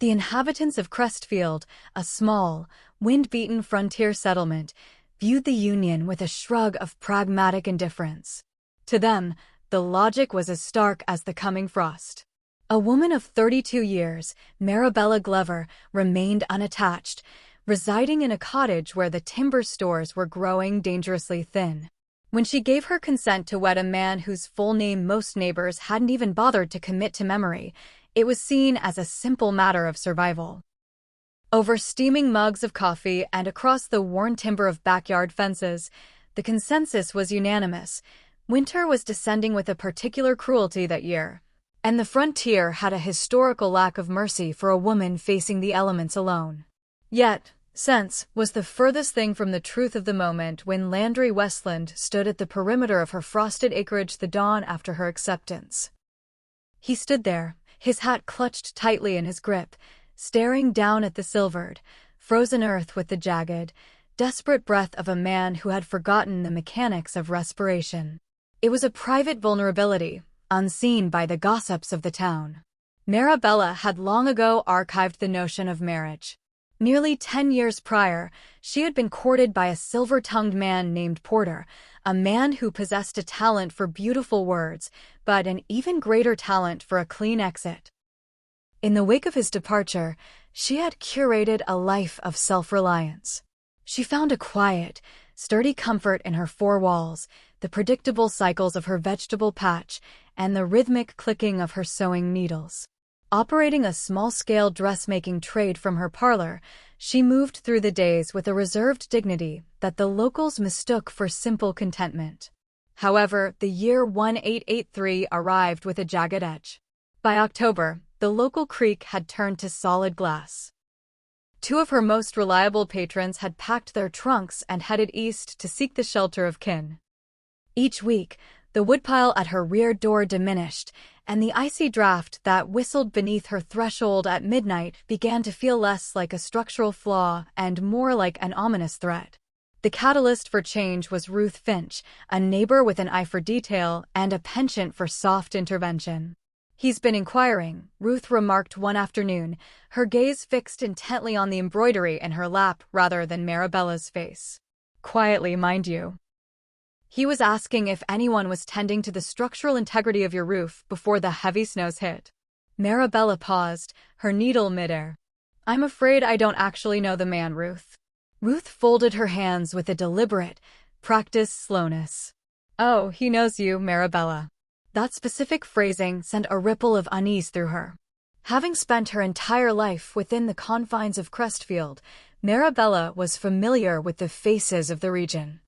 The inhabitants of Crestfield, a small, wind-beaten frontier settlement, viewed the union with a shrug of pragmatic indifference. To them, the logic was as stark as the coming frost. A woman of 32 years, Marabella Glover, remained unattached, residing in a cottage where the timber stores were growing dangerously thin. When she gave her consent to wed a man whose full name most neighbors hadn't even bothered to commit to memory, it was seen as a simple matter of survival. Over steaming mugs of coffee and across the worn timber of backyard fences, the consensus was unanimous. Winter was descending with a particular cruelty that year, and the frontier had a historical lack of mercy for a woman facing the elements alone. Yet, sense was the furthest thing from the truth of the moment when Landry Westland stood at the perimeter of her frosted acreage the dawn after her acceptance. He stood there, his hat clutched tightly in his grip, staring down at the silvered, frozen earth with the jagged, desperate breath of a man who had forgotten the mechanics of respiration. It was a private vulnerability, unseen by the gossips of the town. Marabella had long ago archived the notion of marriage. Nearly 10 years prior, she had been courted by a silver-tongued man named Porter, a man who possessed a talent for beautiful words, but an even greater talent for a clean exit. In the wake of his departure, she had curated a life of self-reliance. She found a quiet, sturdy comfort in her four walls, the predictable cycles of her vegetable patch, and the rhythmic clicking of her sewing needles. Operating a small-scale dressmaking trade from her parlor, she moved through the days with a reserved dignity that the locals mistook for simple contentment. However, the year 1883 arrived with a jagged edge. By October, the local creek had turned to solid glass. Two of her most reliable patrons had packed their trunks and headed east to seek the shelter of kin. Each week, the woodpile at her rear door diminished, and the icy draft that whistled beneath her threshold at midnight began to feel less like a structural flaw and more like an ominous threat. The catalyst for change was Ruth Finch, a neighbor with an eye for detail and a penchant for soft intervention. "He's been inquiring," Ruth remarked one afternoon, her gaze fixed intently on the embroidery in her lap rather than Marabella's face. "Quietly, mind you. He was asking if anyone was tending to the structural integrity of your roof before the heavy snows hit." Marabella paused, her needle midair. "I'm afraid I don't actually know the man, Ruth." Ruth folded her hands with a deliberate, practiced slowness. "Oh, he knows you, Marabella." That specific phrasing sent a ripple of unease through her. Having spent her entire life within the confines of Crestfield, Marabella was familiar with the faces of the region.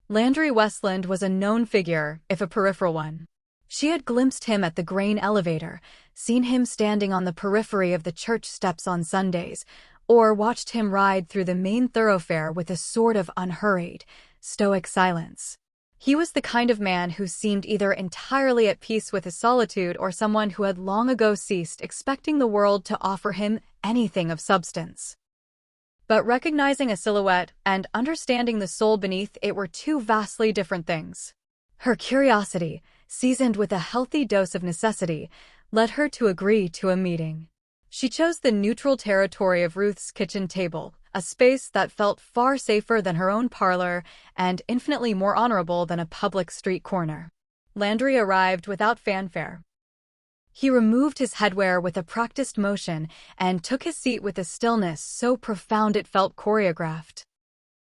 Landry Westland was a known figure, if a peripheral one. She had glimpsed him at the grain elevator, seen him standing on the periphery of the church steps on Sundays, or watched him ride through the main thoroughfare with a sort of unhurried, stoic silence. He was the kind of man who seemed either entirely at peace with his solitude or someone who had long ago ceased expecting the world to offer him anything of substance. But recognizing a silhouette and understanding the soul beneath it were two vastly different things. Her curiosity, seasoned with a healthy dose of necessity, led her to agree to a meeting. She chose the neutral territory of Ruth's kitchen table, a space that felt far safer than her own parlor and infinitely more honorable than a public street corner. Landry arrived without fanfare. He removed his headwear with a practiced motion and took his seat with a stillness so profound it felt choreographed.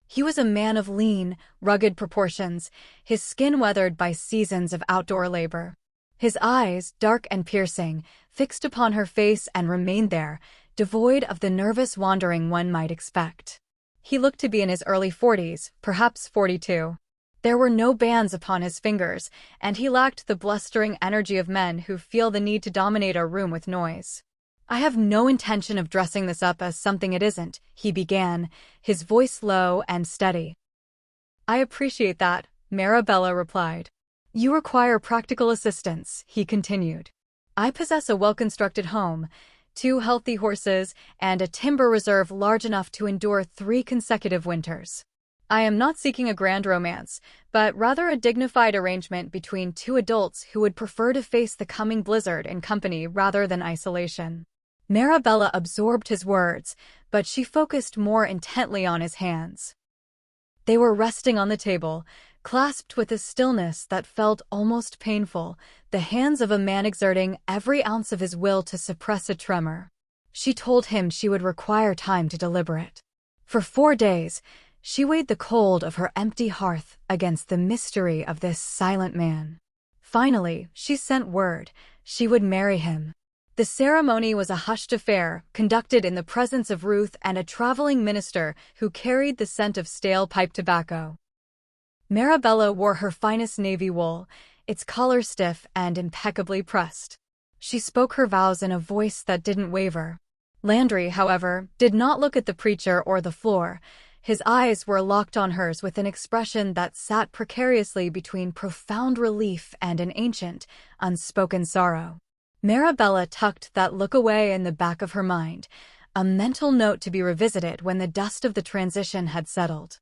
He was a man of lean, rugged proportions, his skin weathered by seasons of outdoor labor. His eyes, dark and piercing, fixed upon her face and remained there, devoid of the nervous wandering one might expect. He looked to be in his early 40s, perhaps 42. There were no bands upon his fingers, and he lacked the blustering energy of men who feel the need to dominate a room with noise. "I have no intention of dressing this up as something it isn't," he began, his voice low and steady. "I appreciate that," Marabella replied. "You require practical assistance," he continued. "I possess a well-constructed home, 2 healthy horses, and a timber reserve large enough to endure 3 consecutive winters. I am not seeking a grand romance, but rather a dignified arrangement between 2 adults who would prefer to face the coming blizzard in company rather than isolation." Marabella absorbed his words, but she focused more intently on his hands. They were resting on the table, clasped with a stillness that felt almost painful, the hands of a man exerting every ounce of his will to suppress a tremor. She told him she would require time to deliberate. For 4 days, she weighed the cold of her empty hearth against the mystery of this silent man. Finally, she sent word she would marry him. The ceremony was a hushed affair, conducted in the presence of Ruth and a traveling minister who carried the scent of stale pipe tobacco. Marabella wore her finest navy wool, its collar stiff and impeccably pressed. She spoke her vows in a voice that didn't waver. Landry, however, did not look at the preacher or the floor. His eyes were locked on hers with an expression that sat precariously between profound relief and an ancient, unspoken sorrow. Marabella tucked that look away in the back of her mind, a mental note to be revisited when the dust of the transition had settled.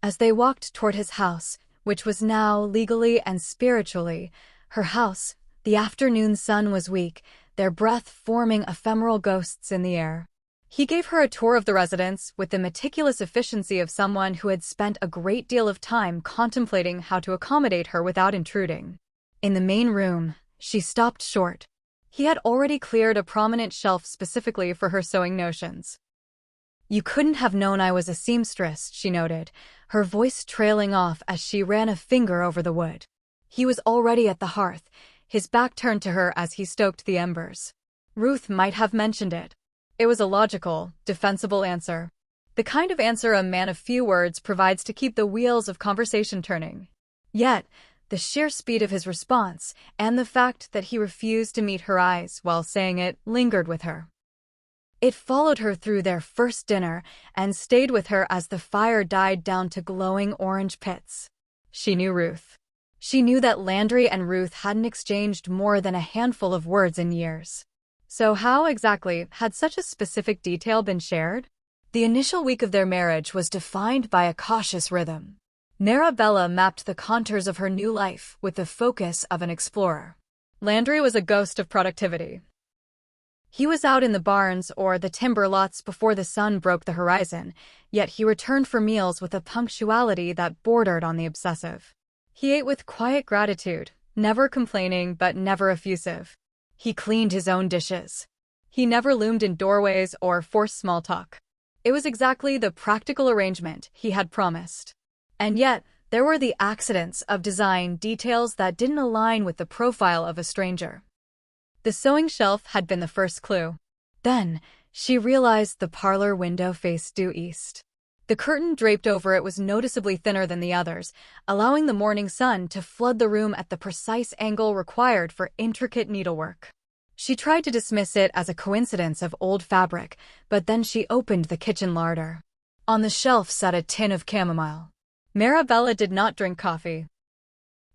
As they walked toward his house, which was now, legally and spiritually, her house, the afternoon sun was weak, their breath forming ephemeral ghosts in the air. He gave her a tour of the residence with the meticulous efficiency of someone who had spent a great deal of time contemplating how to accommodate her without intruding. In the main room, she stopped short. He had already cleared a prominent shelf specifically for her sewing notions. "You couldn't have known I was a seamstress," she noted, her voice trailing off as she ran a finger over the wood. He was already at the hearth, his back turned to her as he stoked the embers. Ruth might have mentioned it. It was a logical, defensible answer. The kind of answer a man of few words provides to keep the wheels of conversation turning. Yet, the sheer speed of his response, and the fact that he refused to meet her eyes while saying it, lingered with her. It followed her through their first dinner and stayed with her as the fire died down to glowing orange pits. She knew Ruth. She knew that Landry and Ruth hadn't exchanged more than a handful of words in years. So how exactly had such a specific detail been shared? The initial week of their marriage was defined by a cautious rhythm. Marabella mapped the contours of her new life with the focus of an explorer. Landry was a ghost of productivity. He was out in the barns or the timber lots before the sun broke the horizon, yet he returned for meals with a punctuality that bordered on the obsessive. He ate with quiet gratitude, never complaining but never effusive. He cleaned his own dishes. He never loomed in doorways or forced small talk. It was exactly the practical arrangement he had promised. And yet, there were the accidents of design details that didn't align with the profile of a stranger. The sewing shelf had been the first clue. Then, she realized the parlor window faced due east. The curtain draped over it was noticeably thinner than the others, allowing the morning sun to flood the room at the precise angle required for intricate needlework. She tried to dismiss it as a coincidence of old fabric, but then she opened the kitchen larder. On the shelf sat a tin of chamomile. Marabella did not drink coffee.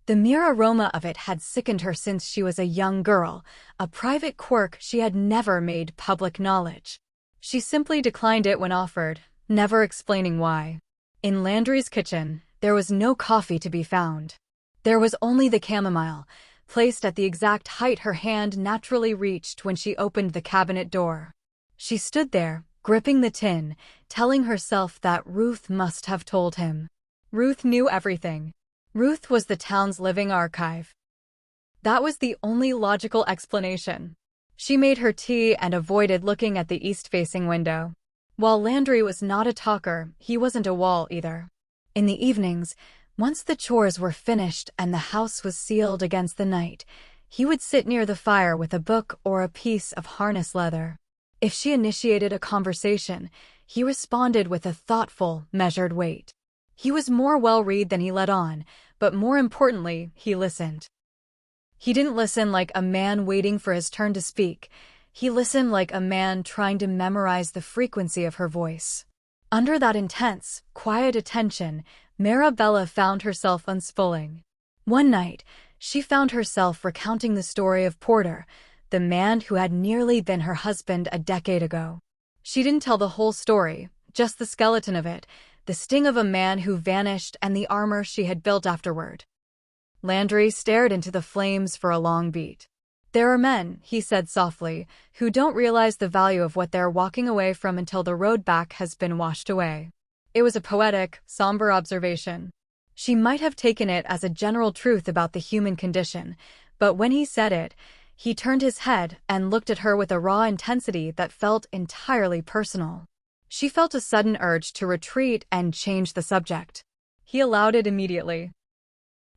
The mere aroma of it had sickened her since she was a young girl, a private quirk she had never made public knowledge. She simply declined it when offered, never explaining why. In Landry's kitchen, there was no coffee to be found. There was only the chamomile, placed at the exact height her hand naturally reached when she opened the cabinet door. She stood there, gripping the tin, telling herself that Ruth must have told him. Ruth knew everything. Ruth was the town's living archive. That was the only logical explanation. She made her tea and avoided looking at the east-facing window. While Landry was not a talker, he wasn't a wall either. In the evenings, once the chores were finished and the house was sealed against the night, he would sit near the fire with a book or a piece of harness leather. If she initiated a conversation, he responded with a thoughtful, measured weight. He was more well-read than he let on, but more importantly, he listened. He didn't listen like a man waiting for his turn to speak. He listened like a man trying to memorize the frequency of her voice. Under that intense, quiet attention, Marabella found herself unspooling. One night, she found herself recounting the story of Porter, the man who had nearly been her husband a decade ago. She didn't tell the whole story, just the skeleton of it, the sting of a man who vanished and the armor she had built afterward. Landry stared into the flames for a long beat. "There are men," he said softly, "who don't realize the value of what they're walking away from until the road back has been washed away." It was a poetic, somber observation. She might have taken it as a general truth about the human condition, but when he said it, he turned his head and looked at her with a raw intensity that felt entirely personal. She felt a sudden urge to retreat and change the subject. He allowed it immediately.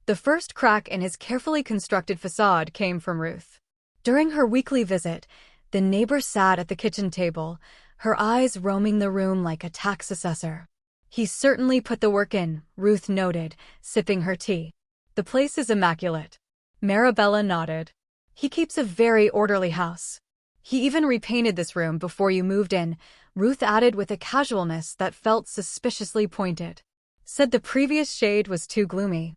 The first crack in his carefully constructed facade came from Ruth. During her weekly visit, the neighbor sat at the kitchen table, her eyes roaming the room like a tax assessor. "He certainly put the work in," Ruth noted, sipping her tea. "The place is immaculate." Marabella nodded. "He keeps a very orderly house. He even repainted this room before you moved in," Ruth added with a casualness that felt suspiciously pointed. "Said the previous shade was too gloomy.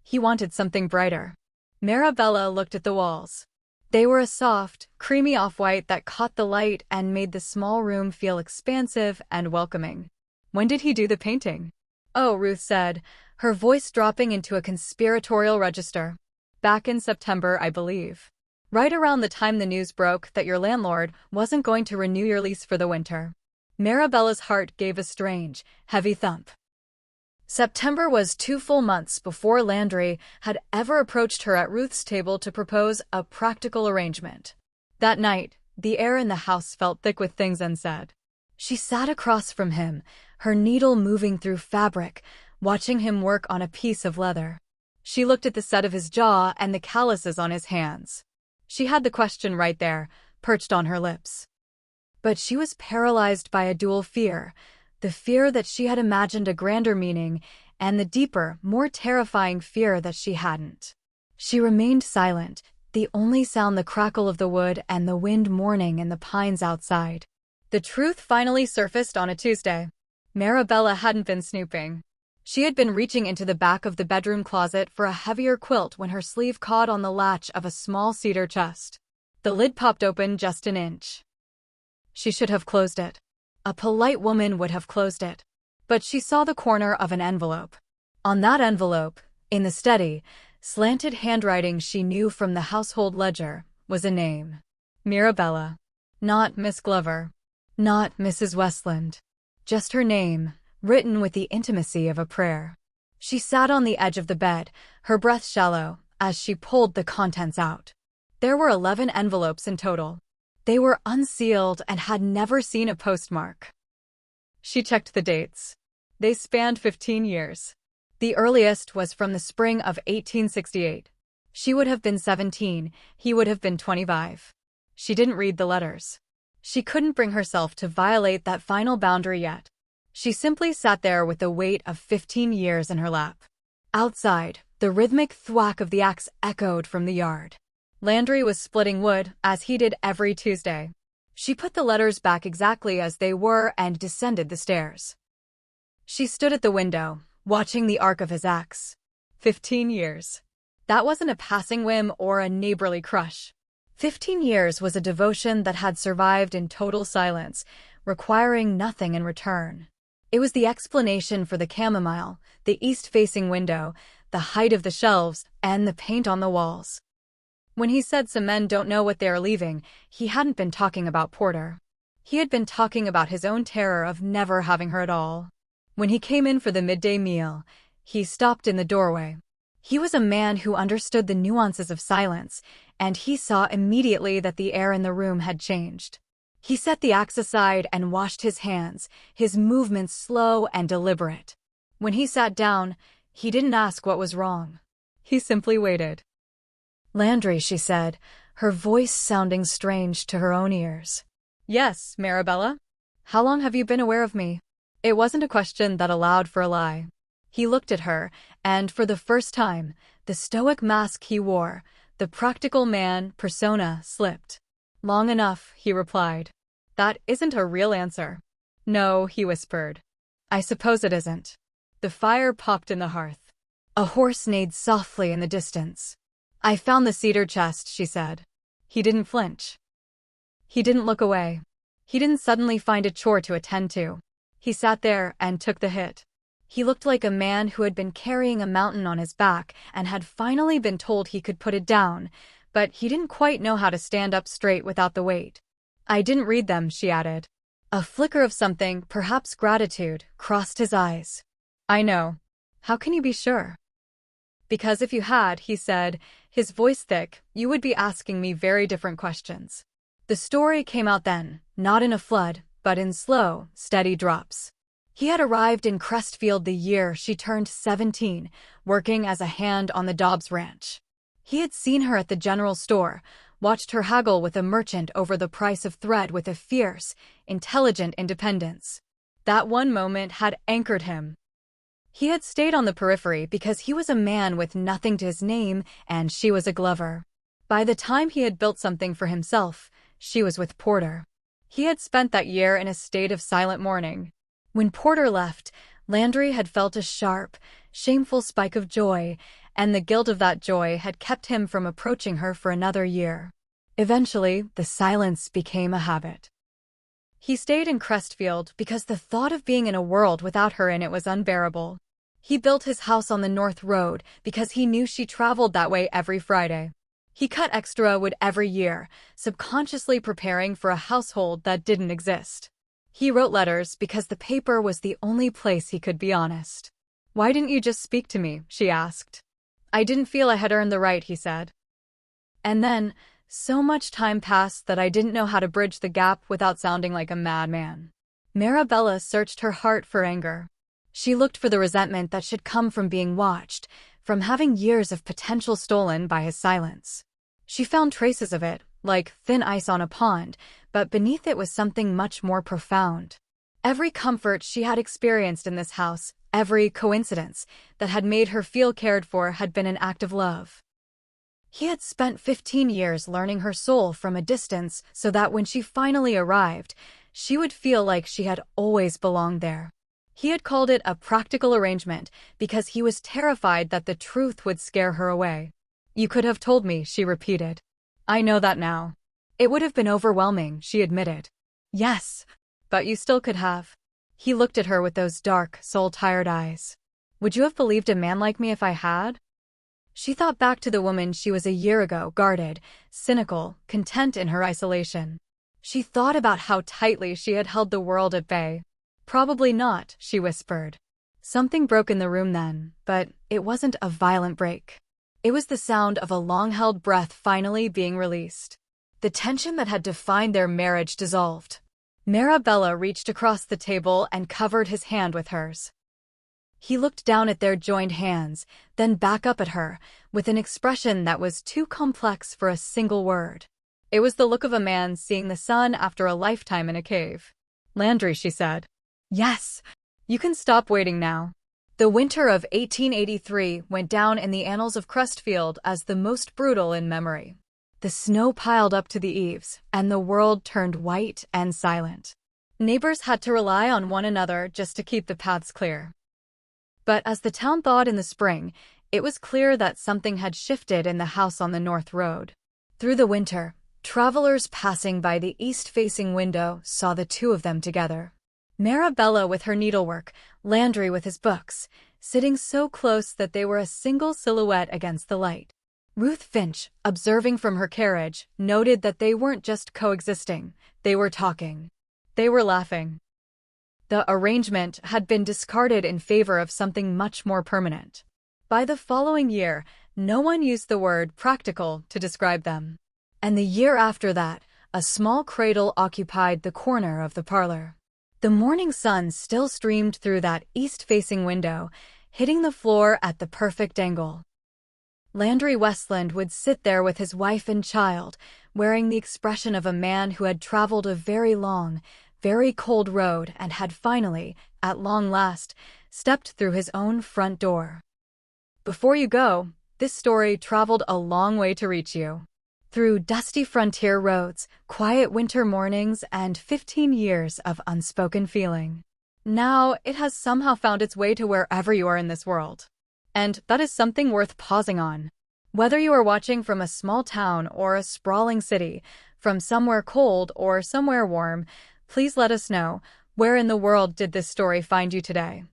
He wanted something brighter." Marabella looked at the walls. They were a soft, creamy off-white that caught the light and made the small room feel expansive and welcoming. "When did he do the painting?" "Oh," Ruth said, her voice dropping into a conspiratorial register. "Back in September, I believe. Right around the time the news broke that your landlord wasn't going to renew your lease for the winter." Marabella's heart gave a strange, heavy thump. September was 2 full months before Landry had ever approached her at Ruth's table to propose a practical arrangement. That night, the air in the house felt thick with things unsaid. She sat across from him, her needle moving through fabric, watching him work on a piece of leather. She looked at the set of his jaw and the calluses on his hands. She had the question right there, perched on her lips. But she was paralyzed by a dual fear, the fear that she had imagined a grander meaning, and the deeper, more terrifying fear that she hadn't. She remained silent, the only sound the crackle of the wood and the wind mourning in the pines outside. The truth finally surfaced on a Tuesday. Marabella hadn't been snooping. She had been reaching into the back of the bedroom closet for a heavier quilt when her sleeve caught on the latch of a small cedar chest. The lid popped open just an inch. She should have closed it. A polite woman would have closed it. But she saw the corner of an envelope. On that envelope, in the steady, slanted handwriting she knew from the household ledger, was a name. Marabella. Not Miss Glover. Not Mrs. Westland. Just her name, written with the intimacy of a prayer. She sat on the edge of the bed, her breath shallow, as she pulled the contents out. There were 11 envelopes in total. They were unsealed and had never seen a postmark. She checked the dates. They spanned 15 years. The earliest was from the spring of 1868. She would have been 17, he would have been 25. She didn't read the letters. She couldn't bring herself to violate that final boundary yet. She simply sat there with the weight of 15 years in her lap. Outside, the rhythmic thwack of the axe echoed from the yard. Landry was splitting wood, as he did every Tuesday. She put the letters back exactly as they were and descended the stairs. She stood at the window, watching the arc of his axe. 15 years. That wasn't a passing whim or a neighborly crush. 15 years was a devotion that had survived in total silence, requiring nothing in return. It was the explanation for the chamomile, the east-facing window, the height of the shelves, and the paint on the walls. When he said some men don't know what they are leaving, he hadn't been talking about Porter. He had been talking about his own terror of never having her at all. When he came in for the midday meal, he stopped in the doorway. He was a man who understood the nuances of silence, and he saw immediately that the air in the room had changed. He set the axe aside and washed his hands, his movements slow and deliberate. When he sat down, he didn't ask what was wrong. He simply waited. "Landry," she said, her voice sounding strange to her own ears. "Yes, Marabella? How long have you been aware of me?" It wasn't a question that allowed for a lie. He looked at her, and for the first time, the stoic mask he wore, the practical man persona, slipped. "Long enough," he replied. "That isn't a real answer." "No," he whispered. "I suppose it isn't." The fire popped in the hearth. A horse neighed softly in the distance. "I found the cedar chest," she said. He didn't flinch. He didn't look away. He didn't suddenly find a chore to attend to. He sat there and took the hit. He looked like a man who had been carrying a mountain on his back and had finally been told he could put it down, but he didn't quite know how to stand up straight without the weight. "I didn't read them," she added. A flicker of something, perhaps gratitude, crossed his eyes. "I know. How can you be sure?" "Because if you had," he said, his voice thick, "you would be asking me very different questions." The story came out then, not in a flood, but in slow, steady drops. He had arrived in Crestfield the year she turned 17, working as a hand on the Dobbs Ranch. He had seen her at the general store, watched her haggle with a merchant over the price of thread with a fierce, intelligent independence. That one moment had anchored him. He had stayed on the periphery because he was a man with nothing to his name and she was a Glover. By the time he had built something for himself, she was with Porter. He had spent that year in a state of silent mourning. When Porter left, Landry had felt a sharp, shameful spike of joy, and the guilt of that joy had kept him from approaching her for another year. Eventually, the silence became a habit. He stayed in Crestfield because the thought of being in a world without her in it was unbearable. He built his house on the North Road because he knew she traveled that way every Friday. He cut extra wood every year, subconsciously preparing for a household that didn't exist. He wrote letters because the paper was the only place he could be honest. "Why didn't you just speak to me?" she asked. "I didn't feel I had earned the right," he said. And then, so much time passed that I didn't know how to bridge the gap without sounding like a madman. Marabella searched her heart for anger. She looked for the resentment that should come from being watched, from having years of potential stolen by his silence. She found traces of it, like thin ice on a pond, but beneath it was something much more profound. Every comfort she had experienced in this house, every coincidence that had made her feel cared for had been an act of love. He had spent 15 years learning her soul from a distance so that when she finally arrived, she would feel like she had always belonged there. He had called it a practical arrangement because he was terrified that the truth would scare her away. "You could have told me," she repeated. "I know that now." "It would have been overwhelming," she admitted. "Yes, but you still could have." He looked at her with those dark, soul-tired eyes. "Would you have believed a man like me if I had?" She thought back to the woman she was a year ago, guarded, cynical, content in her isolation. She thought about how tightly she had held the world at bay. "Probably not," she whispered. Something broke in the room then, but it wasn't a violent break. It was the sound of a long-held breath finally being released. The tension that had defined their marriage dissolved. Marabella reached across the table and covered his hand with hers. He looked down at their joined hands, then back up at her, with an expression that was too complex for a single word. It was the look of a man seeing the sun after a lifetime in a cave. "Landry," she said. "Yes, you can stop waiting now." The winter of 1883 went down in the annals of Crestfield as the most brutal in memory. The snow piled up to the eaves, and the world turned white and silent. Neighbors had to rely on one another just to keep the paths clear. But as the town thawed in the spring, it was clear that something had shifted in the house on the North Road. Through the winter, travelers passing by the east-facing window saw the two of them together. Marabella with her needlework, Landry with his books, sitting so close that they were a single silhouette against the light. Ruth Finch, observing from her carriage, noted that they weren't just coexisting, they were talking. They were laughing. The arrangement had been discarded in favor of something much more permanent. By the following year, no one used the word practical to describe them. And the year after that, a small cradle occupied the corner of the parlor. The morning sun still streamed through that east-facing window, hitting the floor at the perfect angle. Landry Westland would sit there with his wife and child, wearing the expression of a man who had traveled a very long, very cold road and had finally, at long last, stepped through his own front door. Before you go, this story traveled a long way to reach you. Through dusty frontier roads, quiet winter mornings, and 15 years of unspoken feeling. Now, it has somehow found its way to wherever you are in this world. And that is something worth pausing on. Whether you are watching from a small town or a sprawling city, from somewhere cold or somewhere warm, please let us know, where in the world did this story find you today?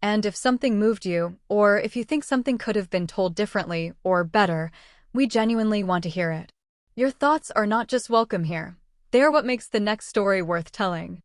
And if something moved you, or if you think something could have been told differently or better, We genuinely want to hear it. Your thoughts are not just welcome here. They are what makes the next story worth telling.